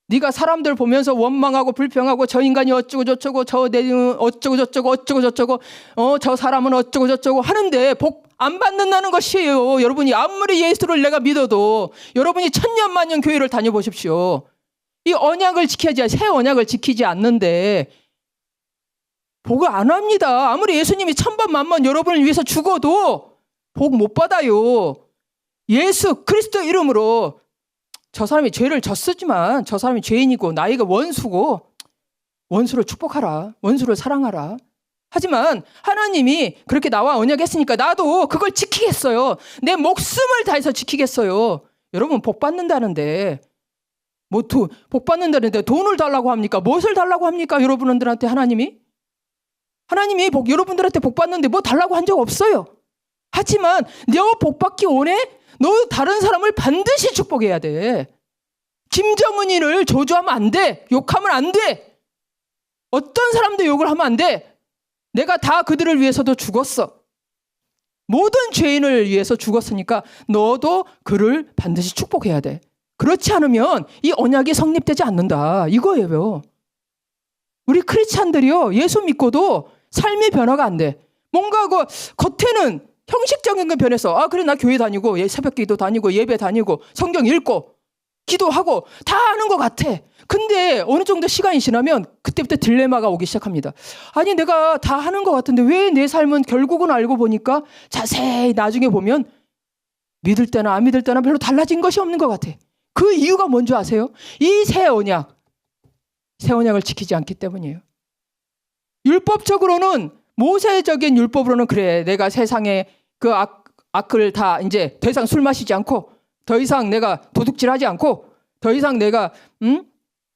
네가 사람들 보면서 원망하고 불평하고 저 인간이 어쩌고 저쩌고 어쩌고 저쩌고 저 사람은 어쩌고 저쩌고 하는데 복 안 받는다는 것이에요. 여러분이 아무리 예수를 내가 믿어도 여러분이 천년만년 교회를 다녀보십시오. 이 언약을 지켜야지, 새 언약을 지키지 않는데 복을 안 합니다. 아무리 예수님이 천번 만번 여러분을 위해서 죽어도 복 못 받아요. 예수 그리스도 이름으로 저 사람이 죄를 졌으지만 저 사람이 죄인이고 나이가 원수고 원수를 축복하라. 원수를 사랑하라. 하지만 하나님이 그렇게 나와 언약했으니까 나도 그걸 지키겠어요. 내 목숨을 다해서 지키겠어요. 여러분 복 받는다는데 복 받는다는데 돈을 달라고 합니까? 무엇을 달라고 합니까? 여러분들한테 하나님이 여러분들한테 복 받는데 뭐 달라고 한 적 없어요. 하지만 너 복 받기 원해? 너 다른 사람을 반드시 축복해야 돼. 김정은이를 저주하면 안 돼. 욕하면 안 돼. 어떤 사람도 욕을 하면 안 돼. 내가 다 그들을 위해서도 죽었어. 모든 죄인을 위해서 죽었으니까 너도 그를 반드시 축복해야 돼. 그렇지 않으면 이 언약이 성립되지 않는다. 이거예요. 우리 크리스찬들이요. 예수 믿고도 삶의 변화가 안 돼. 뭔가 겉에는 형식적인 건 변해서 그래 나 교회 다니고 새벽 기도 다니고 예배 다니고 성경 읽고 기도하고 다 하는 것 같아. 근데 어느 정도 시간이 지나면 그때부터 딜레마가 오기 시작합니다. 아니 내가 다 하는 것 같은데 왜 내 삶은 결국은 알고 보니까 자세히 나중에 보면 믿을 때나 안 믿을 때나 별로 달라진 것이 없는 것 같아. 그 이유가 뭔지 아세요? 이 새 언약을 지키지 않기 때문이에요. 율법적으로는 모세적인 율법으로는 그래 내가 세상에 그 악을 다 이제 더 이상 술 마시지 않고 더 이상 내가 도둑질하지 않고 더 이상 내가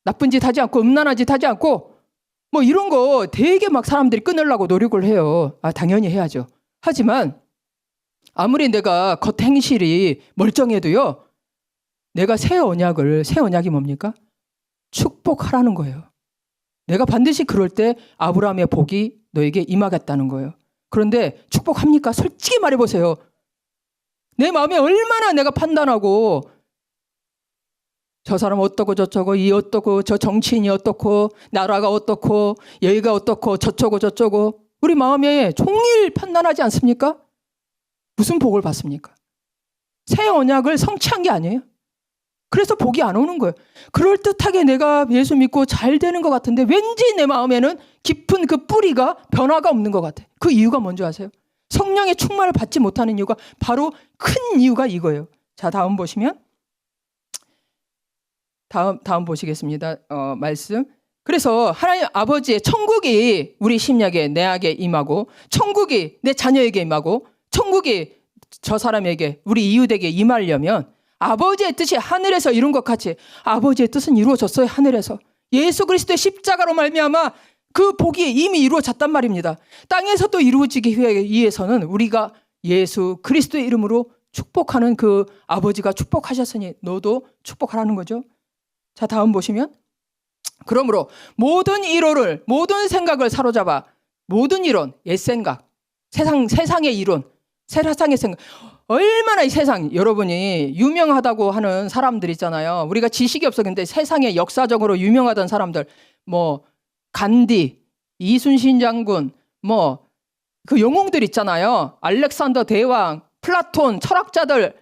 나쁜 짓 하지 않고 음란한 짓 하지 않고 뭐 이런 거 되게 막 사람들이 끊으려고 노력을 해요. 당연히 해야죠. 하지만 아무리 내가 겉행실이 멀쩡해도요. 내가 새 언약이 뭡니까? 축복하라는 거예요. 내가 반드시 그럴 때 아브라함의 복이 너에게 임하겠다는 거예요. 그런데 축복합니까? 솔직히 말해보세요. 내 마음에 얼마나 내가 판단하고 저 사람 어떻고 저쩌고 이 어떻고 저 정치인이 어떻고 나라가 어떻고 여기가 어떻고 저쩌고 우리 마음에 종일 판단하지 않습니까? 무슨 복을 받습니까? 새 언약을 성취한 게 아니에요. 그래서 복이 안 오는 거예요. 그럴듯하게 내가 예수 믿고 잘 되는 것 같은데 왠지 내 마음에는 깊은 그 뿌리가 변화가 없는 것 같아요. 그 이유가 뭔지 아세요? 성령의 충만을 받지 못하는 이유가 바로 큰 이유가 이거예요. 자, 다음 보시면 다음 보시겠습니다. 말씀. 그래서 하나님 아버지의 천국이 우리 심령에 내에게 임하고 천국이 내 자녀에게 임하고 천국이 저 사람에게 우리 이웃에게 임하려면 아버지의 뜻이 하늘에서 이룬 것 같이 아버지의 뜻은 이루어졌어요. 하늘에서. 예수 그리스도의 십자가로 말미암아 그 복이 이미 이루어졌단 말입니다. 땅에서도 이루어지기 위해서는 우리가 예수 그리스도의 이름으로 축복하는 그 아버지가 축복하셨으니 너도 축복하라는 거죠. 자, 다음 보시면 그러므로 모든 이론을 모든 생각을 사로잡아 모든 이론, 옛생각, 세상의 이론, 세상의 생각 얼마나 이 세상 여러분이 유명하다고 하는 사람들 있잖아요. 우리가 지식이 없어 근데 세상에 역사적으로 유명하던 사람들 뭐 간디, 이순신 장군 뭐 그 영웅들 있잖아요. 알렉산더 대왕, 플라톤 철학자들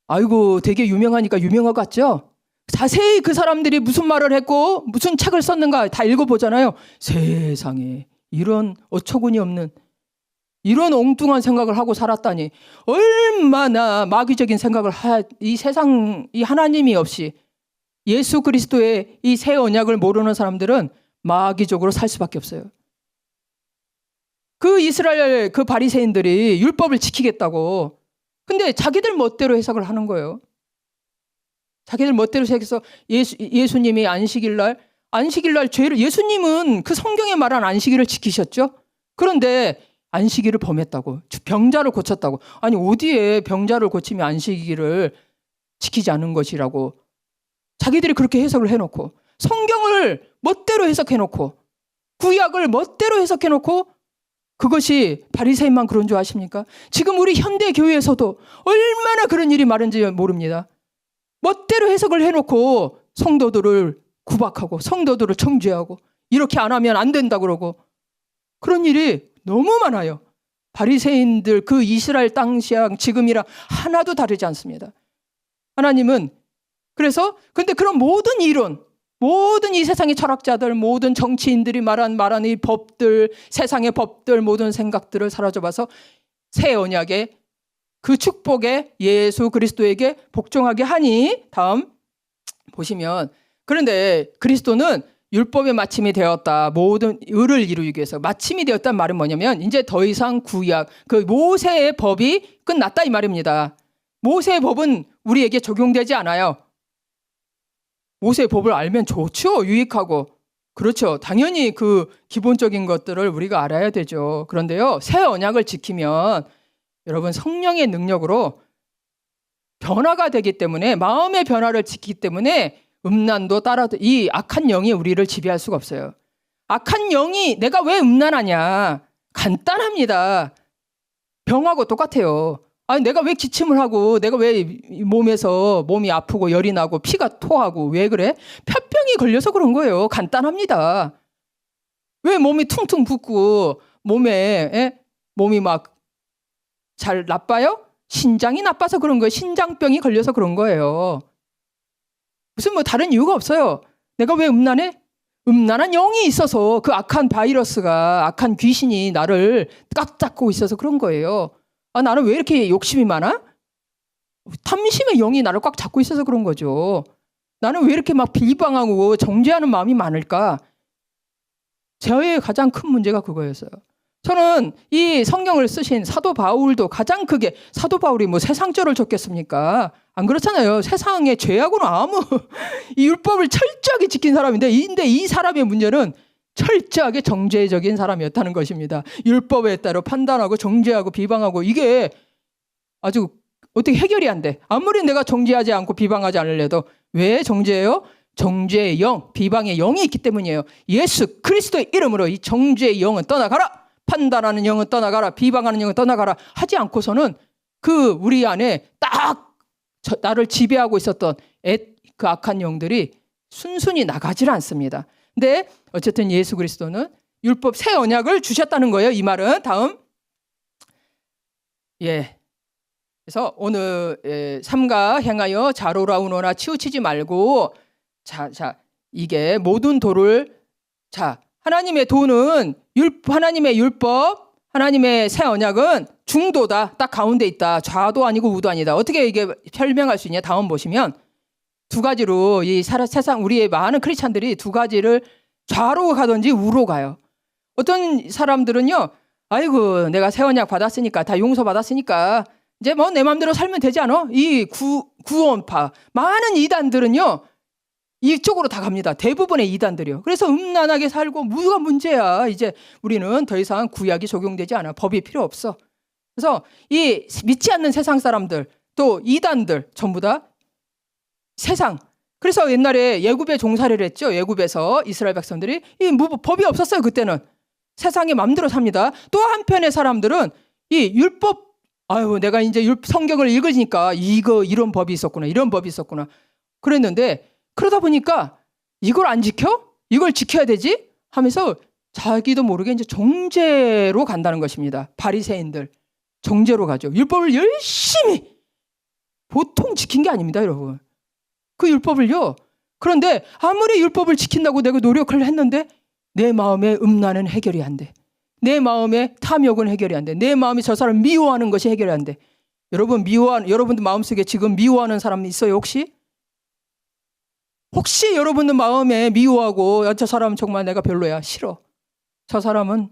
아이고 되게 유명하니까 유명한 것 같죠? 자세히 그 사람들이 무슨 말을 했고 무슨 책을 썼는가 다 읽어보잖아요. 세상에 이런 어처구니 없는 이런 엉뚱한 생각을 하고 살았다니 얼마나 마귀적인 생각을 이 세상 이 하나님이 없이 예수 그리스도의 이 새 언약을 모르는 사람들은 마귀적으로 살 수밖에 없어요. 그 이스라엘 그 바리새인들이 율법을 지키겠다고 근데 자기들 멋대로 해석을 하는 거예요. 자기들 멋대로 해석해서 예수님이 안식일날 죄를 예수님은 그 성경에 말한 안식일을 지키셨죠. 그런데 안식일을 범했다고 병자를 고쳤다고 아니 어디에 병자를 고치며 안식일을 지키지 않은 것이라고 자기들이 그렇게 해석을 해놓고 성경을 멋대로 해석해놓고 구약을 멋대로 해석해놓고 그것이 바리새인만 그런 줄 아십니까? 지금 우리 현대 교회에서도 얼마나 그런 일이 많은지 모릅니다. 멋대로 해석을 해놓고 성도들을 구박하고 성도들을 정죄하고 이렇게 안 하면 안 된다 그러고 그런 일이 너무 많아요. 바리새인들 그 이스라엘 당시랑 지금이랑 하나도 다르지 않습니다. 하나님은 그래서 근데 그런 모든 이론 모든 이 세상의 철학자들, 모든 정치인들이 말한 이 법들, 세상의 법들, 모든 생각들을 사로잡아서 새 언약의 그 축복에 예수 그리스도에게 복종하게 하니, 다음 보시면, 그런데 그리스도는 율법의 마침이 되었다. 모든 의를 이루기 위해서 마침이 되었다는 말은 뭐냐면 이제 더 이상 구약, 그 모세의 법이 끝났다 이 말입니다. 모세의 법은 우리에게 적용되지 않아요. 모세의 법을 알면 좋죠. 유익하고. 그렇죠. 당연히 그 기본적인 것들을 우리가 알아야 되죠. 그런데요, 새 언약을 지키면 여러분 성령의 능력으로 변화가 되기 때문에, 마음의 변화를 지키기 때문에 음란도 따라도 이 악한 영이 우리를 지배할 수가 없어요. 악한 영이 내가 왜 음란하냐? 간단합니다. 병하고 똑같아요. 아니 내가 왜 기침을 하고, 내가 왜 몸에서 몸이 아프고 열이 나고 피가 토하고 왜 그래? 폐병이 걸려서 그런 거예요. 간단합니다. 왜 몸이 퉁퉁 붓고 몸이 막 잘 나빠요? 신장이 나빠서 그런 거예요. 신장병이 걸려서 그런 거예요. 무슨 뭐 다른 이유가 없어요. 내가 왜 음란해? 음란한 영이 있어서, 그 악한 바이러스가, 악한 귀신이 나를 꽉 잡고 있어서 그런 거예요. 아, 나는 왜 이렇게 욕심이 많아? 탐심의 영이 나를 꽉 잡고 있어서 그런 거죠. 나는 왜 이렇게 막 비방하고 정죄하는 마음이 많을까? 저의 가장 큰 문제가 그거였어요. 저는 이 성경을 쓰신 사도 바울도 가장 크게, 사도 바울이 뭐 세상죄를 졌겠습니까? 안 그렇잖아요. 세상의 죄하고는 이 율법을 철저하게 지킨 사람인데, 근데 이 사람의 문제는 철저하게 정죄적인 사람이었다는 것입니다. 율법에 따라 판단하고 정죄하고 비방하고, 이게 아주 어떻게 해결이 안 돼. 아무리 내가 정죄하지 않고 비방하지 않으려도 왜 정죄해요? 정죄의 영, 비방의 영이 있기 때문이에요. 예수 그리스도의 이름으로 이 정죄의 영은 떠나가라. 판단하는 영은 떠나가라. 비방하는 영은 떠나가라. 하지 않고서는 그 우리 안에 딱 나를 지배하고 있었던 그 악한 영들이 순순히 나가질 않습니다. 근데 어쨌든 예수 그리스도는 율법 새 언약을 주셨다는 거예요. 이 말은 다음. 그래서 오늘 삼가 행하여 자로라우노나 치우치지 말고, 이게 모든 도를, 하나님의 도는 하나님의 율법, 하나님의 새 언약은 중도다. 딱 가운데 있다. 좌도 아니고 우도 아니다. 어떻게 이게 설명할 수 있냐? 다음 보시면 두 가지로 이 세상 우리의 많은 크리스찬들이 두 가지를 좌로 가든지 우로 가요. 어떤 사람들은요, 아이고 내가 새 언약 받았으니까, 다 용서 받았으니까 이제 뭐 내 마음대로 살면 되지 않아? 이 구원파 많은 이단들은요 이쪽으로 다 갑니다. 대부분의 이단들이요. 그래서 음란하게 살고 뭐가 문제야. 이제 우리는 더 이상 구약이 적용되지 않아. 법이 필요 없어. 그래서 이 믿지 않는 세상 사람들, 또 이단들 전부 다 세상. 그래서 옛날에 예굽에 종살이를 했죠. 예굽에서 이스라엘 백성들이 법이 없었어요. 그때는 세상에 마음대로 삽니다. 또 한편의 사람들은 이 율법, 내가 이제 성경을 읽으니까 이런 법이 있었구나, 이런 법이 있었구나 그랬는데, 그러다 보니까 이걸 안 지켜? 이걸 지켜야 되지? 하면서 자기도 모르게 이제 정죄로 간다는 것입니다. 바리새인들 정죄로 가죠. 율법을 열심히 보통 지킨 게 아닙니다, 여러분. 그 율법을요. 그런데 아무리 율법을 지킨다고 내가 노력을 했는데 내 마음의 음란은 해결이 안 돼. 내 마음의 탐욕은 해결이 안 돼. 내 마음이 저 사람 미워하는 것이 해결이 안 돼. 여러분들 마음속에 지금 미워하는 사람 있어요, 혹시? 혹시 여러분들 마음에 미워하고, 저 사람은 정말 내가 별로야, 싫어, 저 사람은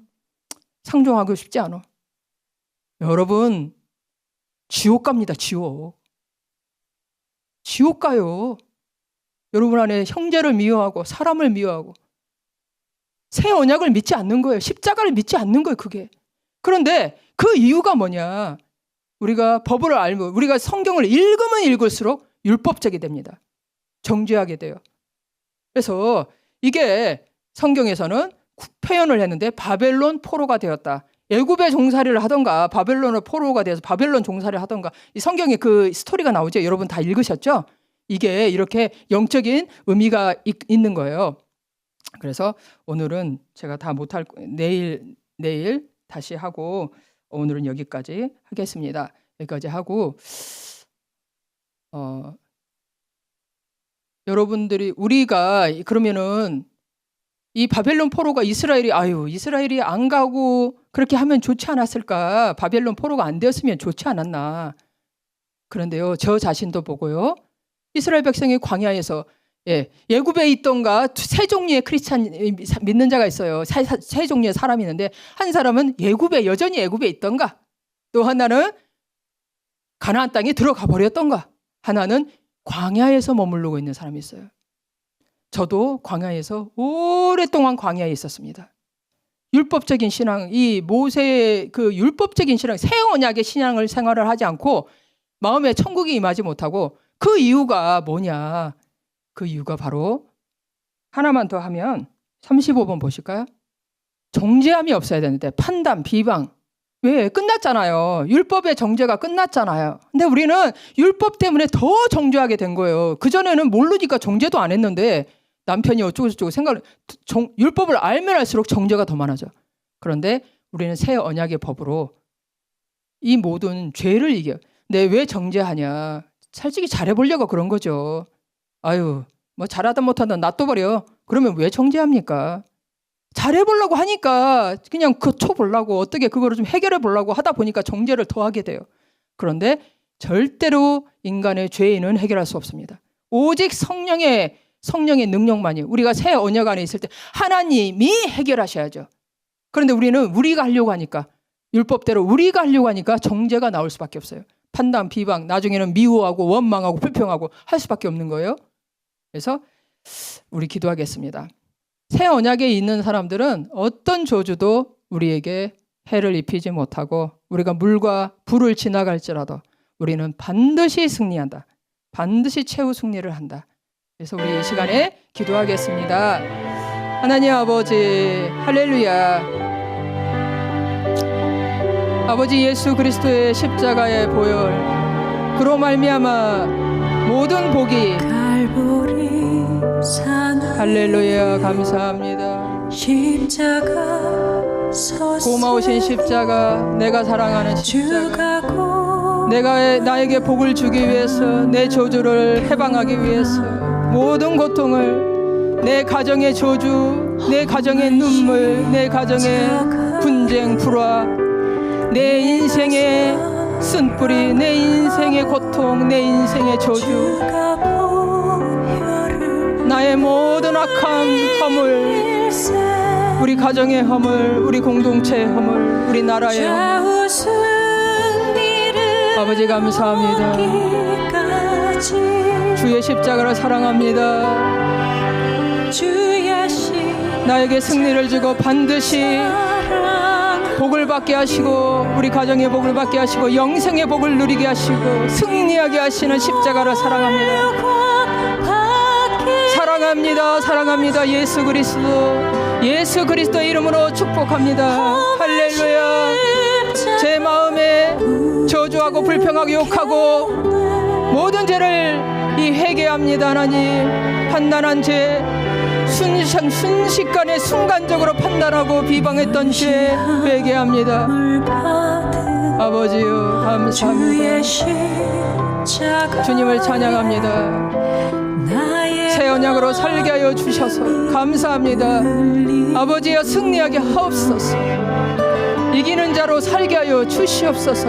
상종하고 싶지 않아. 여러분 지옥 갑니다. 지옥 가요. 여러분 안에 형제를 미워하고 사람을 미워하고 새 언약을 믿지 않는 거예요. 십자가를 믿지 않는 거예요. 그게. 그런데 그 이유가 뭐냐? 우리가 법을 알고 우리가 성경을 읽으면 읽을수록 율법적이 됩니다. 정죄하게 돼요. 그래서 이게 성경에서는 표현을 했는데 바벨론 포로가 되었다. 애굽의 종살이를 하던가 바벨론의 포로가 돼서 바벨론 종살이를 하던가, 이 성경에 그 스토리가 나오죠. 여러분 다 읽으셨죠? 이게 이렇게 영적인 의미가 있는 거예요. 그래서 오늘은 제가 다 못할, 내일 다시 하고, 오늘은 여기까지 하겠습니다. 여기까지 하고 여러분들이 우리가 그러면은 이 바벨론 포로가 이스라엘이 안 가고 그렇게 하면 좋지 않았을까? 바벨론 포로가 안 되었으면 좋지 않았나? 그런데요, 저 자신도 보고요. 이스라엘 백성이 광야에서 예굽에 있던가 세 종류의 크리스찬 믿는 자가 있어요. 세 종류의 사람이 있는데 한 사람은 여전히 예굽에 있던가, 또 하나는 가나안 땅에 들어가 버렸던가, 하나는 광야에서 머무르고 있는 사람이 있어요. 저도 광야에서 오랫동안 광야에 있었습니다. 율법적인 신앙, 이 모세의 그 율법적인 신앙, 새 언약의 신앙을 생활을 하지 않고 마음에 천국이 임하지 못하고, 그 이유가 뭐냐? 그 이유가 바로 하나만 더 하면 35번 보실까요? 정죄함이 없어야 되는데 판단, 비방. 왜? 끝났잖아요. 율법의 정죄가 끝났잖아요. 근데 우리는 율법 때문에 더 정죄하게 된 거예요. 그전에는 모르니까 정죄도 안 했는데 남편이 어쩌고저쩌고 율법을 알면 알수록 정죄가 더 많아져. 그런데 우리는 새 언약의 법으로 이 모든 죄를 이겨. 근데 왜 정죄하냐? 솔직히 잘해보려고 그런 거죠. 뭐 잘하다 못하다 놔둬버려. 그러면 왜 정죄합니까? 잘해보려고 하니까 그냥 쳐보려고, 어떻게 그거를 좀 해결해보려고 하다 보니까 정죄를 더 하게 돼요. 그런데 절대로 인간의 죄인은 해결할 수 없습니다. 오직 성령의 능력만이, 우리가 새 언약 안에 있을 때 하나님이 해결하셔야죠. 그런데 우리가 하려고 하니까, 율법대로 우리가 하려고 하니까 정죄가 나올 수밖에 없어요. 판단, 비방, 나중에는 미워하고 원망하고 불평하고 할 수밖에 없는 거예요. 그래서 우리 기도하겠습니다. 새 언약에 있는 사람들은 어떤 저주도 우리에게 해를 입히지 못하고, 우리가 물과 불을 지나갈지라도 우리는 반드시 승리한다. 반드시 최후 승리를 한다. 그래서 우리 이 시간에 기도하겠습니다. 하나님 아버지, 할렐루야. 아버지 예수 그리스도의 십자가의 보혈, 그로 말미암아 모든 복이, 할렐루야, 감사합니다. 고마우신 십자가, 내가 사랑하는 십자가, 나에게 복을 주기 위해서, 내 저주를 해방하기 위해서, 모든 고통을, 내 가정의 저주, 내 가정의 눈물, 내 가정의 분쟁, 불화, 내 인생의 쓴뿌리, 내 인생의 고통, 내 인생의 저주, 나의 모든 악함, 허물, 우리 가정의 허물, 우리 공동체의 허물, 우리 나라의 허물, 아버지 감사합니다. 주의 십자가를 사랑합니다. 나에게 승리를 주고 반드시 복을 받게 하시고, 우리 가정의 복을 받게 하시고, 영생의 복을 누리게 하시고, 승리하게 하시는 십자가를 사랑합니다. 사랑합니다. 사랑합니다. 예수 그리스도의 이름으로 축복합니다. 할렐루야. 제 마음에 저주하고 불평하고 욕하고 모든 죄를 회개합니다. 하나님, 판단한 죄, 순식간에 순간적으로 판단하고 비방했던 죄 회개합니다. 아버지요, 감사합니다. 주님을 찬양합니다. 새 언약으로 살게 하여 주셔서 감사합니다. 아버지여, 승리하게 하옵소서. 이기는 자로 살게 하여 주시옵소서.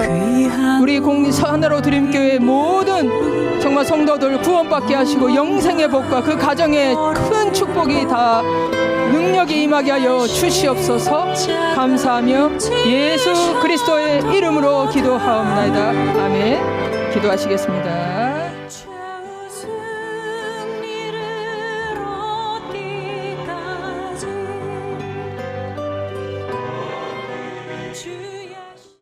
우리 하늘로 드림교회 모든 정말 성도들 구원받게 하시고, 영생의 복과 그 가정의 큰 축복이 다 능력이 임하게 하여 주시옵소서. 감사하며 예수 그리스도의 이름으로 기도하옵나이다. 아멘. 기도하시겠습니다.